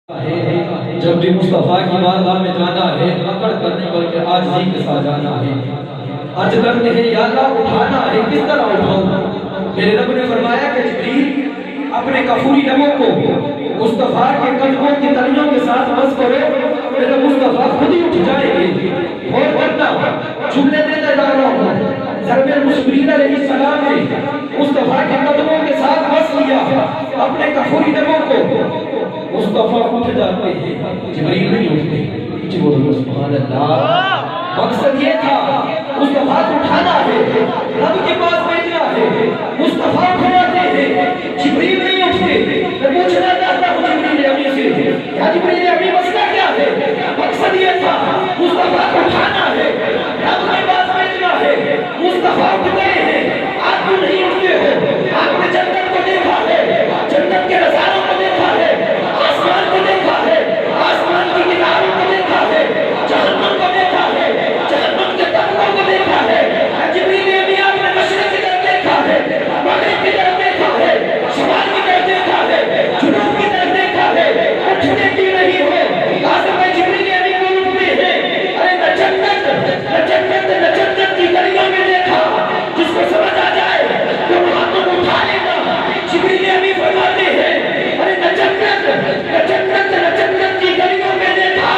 جب بھی مصطفیٰ کی بارگاہ میں جانا ہے اکڑ کرنے بلکہ عاجزی کے ساتھ جانا ہے. عرض کرتے ہیں یا اللہ اٹھانا ہے کس طرح اٹھاؤں؟ میرے رب نے فرمایا کہ جبریل اپنے کفوری لبوں کو مصطفیٰ کے قدموں کی تلیوں کے ساتھ مس کرو، میرے مصطفیٰ خود ہی اٹھ جائیں گے. اور ورنہ جملے دیتا جا رہا ہوں، ضرب المسبرین علیہ السلام نے مصطفیٰ کے قدموں کے ساتھ مس کیا اپنے کفوری لبوں کو، مصطفیٰ اٹھ جاتے ہیں، جبریل نہیں اٹھتے. جی بولو سبحان اللہ. مقصد یہ تھا مصطفیٰ کو اٹھانا ہے، رب کے پاس بھیجنا ہے. مصطفیٰ اٹھاتے ہیں، جبریل نہیں اٹھتے. میں پوچھنا چاہتا ہوں جبریل امی سے، یا جبریل امی مسئلہ کیا ہے؟ مقصد یہ تھا مصطفیٰ کو اٹھانا ہے، رب کے پاس بھیجنا ہے. مصطفیٰ اٹھ گئے ہیں، آپ کیوں نہیں اٹھتے ہو؟ آپ نے جنت کو دیکھا ہے، جنت کے نظاروں کو دیکھا ہے، آسمان کو دیکھا ہے، آسمان کی کتابوں کو دیکھا ہے، جہنم کو دیکھا ہے، جہنم کے تخموں کو دیکھا ہے. جبریل امی آپ نے مشرق کی طرف دیکھا ہے، مغرب کی طرف دیکھا ہے، شمال کی طرف دیکھا ہے، جنوب کی طرف دیکھا ہے. اٹھنے کی نہیں ہو لازم ہے جبریل امی کو اٹھتے ہیں. ارے نہ جنت کی گلیوں میں دیکھا، جس کو سمجھ آ جائے تو وہاں تو اٹھا لینا. جبریل امی فرماتے ہیں ارے نہ جنت کی گلیوں میں دیکھا،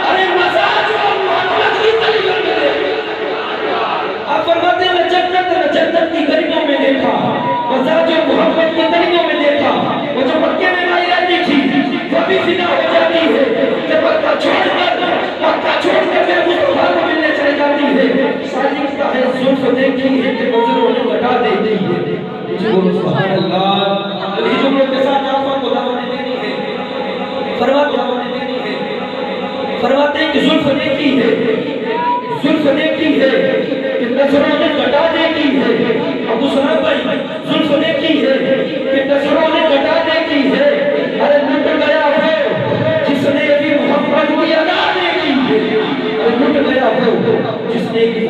ارے مزہ جو محمد کی گلیوں میں دیکھا. آپ فرماتے ہیں نہ جنت کی گلیوں میں دیکھا، مزہ جو محمد کی گلیوں میں دیکھا. وہ جو مکے میں مائی رہتی تھی وہ بھی فنا ہو جاتی ہے، جب مکہ چھوڑ کر پھر مصطفیٰ کو ملنے چلے جاتی ہے. شاید لکھتا ہے زلف دیکھی ہے کہ نظروں نے گٹا دیتی ہے. جی بولو سبحان اللہ. یہ جملوں کے ساتھ آپ کو دعوت دینی ہے، فرماتے ہیں کہ زلف دیکھی ہے کہ نظروں نے گٹا دیتی ہے. ابو سلام بھائی زلف دیکھی ہے کہ نظروں نے گٹا دیتی ہے. ارے لٹ گیا وہ جس نے بھی محمد کی ادا دیکھی ہے، ارے لٹ گیا وہ جس نے بھی